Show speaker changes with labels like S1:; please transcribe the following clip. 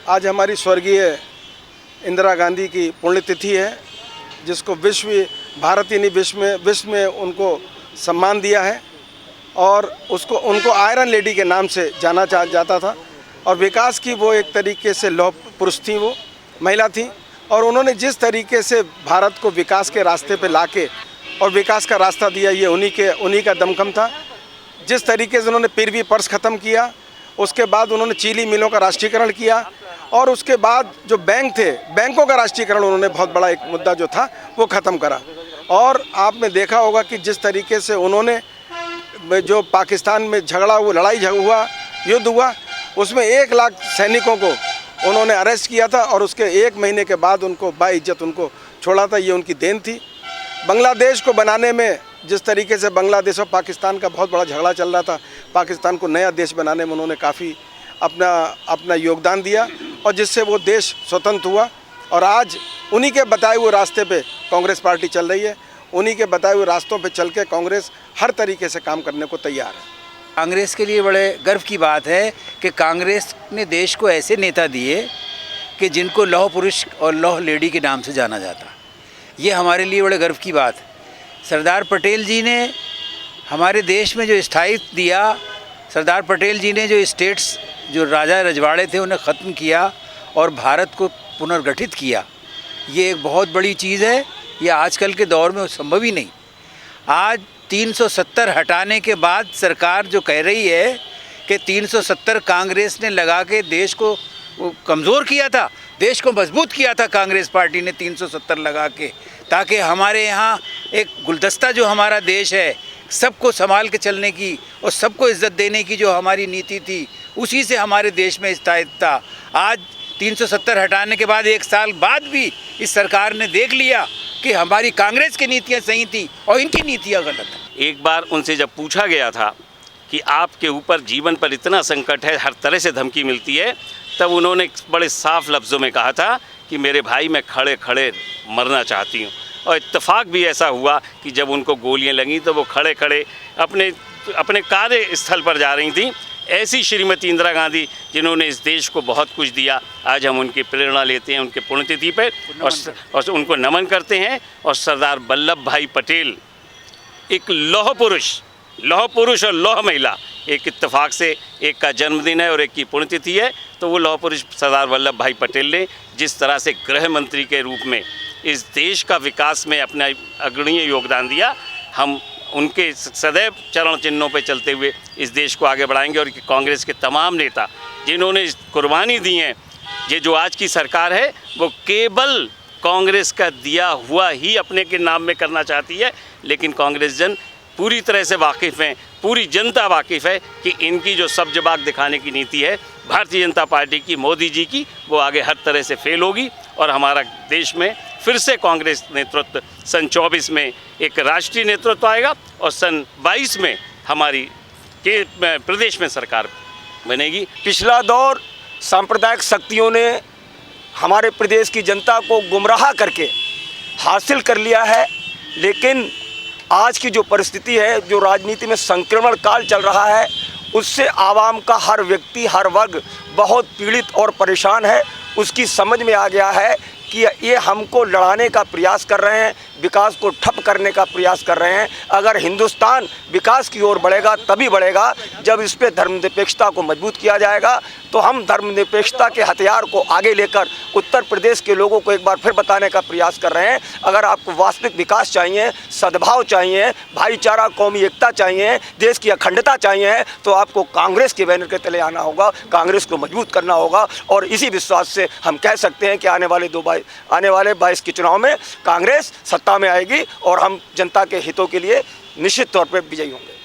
S1: आज हमारी स्वर्गीय इंदिरा गांधी की पुण्यतिथि है, जिसको भारत ही नहीं विश्व में उनको सम्मान दिया है और उनको आयरन लेडी के नाम से जाना जाता था। और विकास की वो एक तरीके से लौह पुरुष थी, वो महिला थी, और उन्होंने जिस तरीके से भारत को विकास के रास्ते पे लाके और विकास का रास्ता दिया, ये उन्हीं का दमखम था। जिस तरीके से उन्होंने पृथ्वी पर्स ख़त्म किया, उसके बाद उन्होंने चीनी मिलों का राष्ट्रीयकरण किया, और उसके बाद जो बैंक थे, बैंकों का राष्ट्रीयकरण उन्होंने बहुत बड़ा एक मुद्दा जो था वो ख़त्म करा। और आपने देखा होगा कि जिस तरीके से उन्होंने जो पाकिस्तान में युद्ध हुआ, उसमें 1 लाख सैनिकों को उन्होंने अरेस्ट किया था और उसके 1 महीने के बाद उनको बाइज्जत उनको छोड़ा था। ये उनकी देन थी। बांग्लादेश को बनाने में जिस तरीके से बांग्लादेश और पाकिस्तान का बहुत बड़ा झगड़ा चल रहा था, पाकिस्तान को नया देश बनाने में उन्होंने काफ़ी अपना योगदान दिया और जिससे वो देश स्वतंत्र हुआ। और आज उन्हीं के बताए हुए रास्ते पे कांग्रेस पार्टी चल रही है। उन्हीं के बताए हुए रास्तों पे चल के कांग्रेस हर तरीके से काम करने को तैयार है।
S2: कांग्रेस के लिए बड़े गर्व की बात है कि कांग्रेस ने देश को ऐसे नेता दिए कि जिनको लौह पुरुष और लौह लेडी के नाम से जाना जाता। ये हमारे लिए बड़े गर्व की बात है। सरदार पटेल जी ने हमारे देश में जो स्थायित्व दिया, सरदार पटेल जी ने जो स्टेट्स, जो राजा रजवाड़े थे, उन्हें ख़त्म किया और भारत को पुनर्गठित किया, ये एक बहुत बड़ी चीज़ है। ये आजकल के दौर में संभव ही नहीं। आज 370 हटाने के बाद सरकार जो कह रही है कि 370 कांग्रेस ने लगा के देश को कमज़ोर किया था, देश को मजबूत किया था कांग्रेस पार्टी ने 370 लगा के, ताकि हमारे यहाँ एक गुलदस्ता जो हमारा देश है, सबको संभाल के चलने की और सबको इज्जत देने की जो हमारी नीति थी, उसी से हमारे देश में स्थायित्व था। आज 370 हटाने के बाद 1 साल बाद भी इस सरकार ने देख लिया कि हमारी कांग्रेस की नीतियाँ सही थी और इनकी नीतियाँ गलत हैं।
S3: एक बार उनसे जब पूछा गया था कि आपके ऊपर जीवन पर इतना संकट है, हर तरह से धमकी मिलती है, तब उन्होंने बड़े साफ लफ्ज़ों में कहा था कि मेरे भाई मैं खड़े खड़े मरना चाहती हूँ। और इत्तेफाक भी ऐसा हुआ कि जब उनको गोलियां लगीं तो वो खड़े खड़े अपने कार्य स्थल पर जा रही थीं। ऐसी श्रीमती इंदिरा गांधी, जिन्होंने इस देश को बहुत कुछ दिया, आज हम उनकी प्रेरणा लेते हैं उनके पुण्यतिथि पर और उनको नमन करते हैं। और सरदार वल्लभ भाई पटेल एक लौह पुरुष और लौह महिला, एक इत्तेफाक से एक का जन्मदिन है और एक की पुण्यतिथि है। तो वो लौह पुरुष सरदार वल्लभ भाई पटेल ने जिस तरह से गृह मंत्री के रूप में इस देश का विकास में अपना अग्रणीय योगदान दिया, हम उनके सदैव चरण चिन्हों पर चलते हुए इस देश को आगे बढ़ाएंगे। और कांग्रेस के तमाम नेता जिन्होंने कुर्बानी दी हैं, ये जो आज की सरकार है वो केवल कांग्रेस का दिया हुआ ही अपने के नाम में करना चाहती है, लेकिन कांग्रेस जन पूरी तरह से वाकिफ़ हैं, पूरी जनता वाकिफ़ है कि इनकी जो सब जवाब दिखाने की नीति है भारतीय जनता पार्टी की, मोदी जी की, वो आगे हर तरह से फेल होगी। और हमारा देश में फिर से कांग्रेस नेतृत्व सन 24 में एक राष्ट्रीय नेतृत्व आएगा और सन 22 में हमारी प्रदेश में सरकार बनेगी।
S4: पिछला दौर सांप्रदायिक शक्तियों ने हमारे प्रदेश की जनता को गुमराह करके हासिल कर लिया है, लेकिन आज की जो परिस्थिति है, जो राजनीति में संक्रमण काल चल रहा है, उससे आवाम का हर व्यक्ति, हर वर्ग बहुत पीड़ित और परेशान है। उसकी समझ में आ गया है कि ये हमको लड़ाने का प्रयास कर रहे हैं, विकास को ठप करने का प्रयास कर रहे हैं। अगर हिंदुस्तान विकास की ओर बढ़ेगा तभी बढ़ेगा जब इस पर धर्मनिरपेक्षता को मजबूत किया जाएगा। तो हम धर्मनिरपेक्षता के हथियार को आगे लेकर उत्तर प्रदेश के लोगों को एक बार फिर बताने का प्रयास कर रहे हैं। अगर आपको वास्तविक विकास चाहिए, सद्भाव चाहिए, भाईचारा, कौमी एकता चाहिए, देश की अखंडता चाहिए, तो आपको कांग्रेस के बैनर के तले आना होगा, कांग्रेस को मजबूत करना होगा। और इसी विश्वास से हम कह सकते हैं कि आने वाले 22 के चुनाव में कांग्रेस सत्ता में आएगी और हम जनता के हितों के लिए निश्चित तौर पर विजयी होंगे।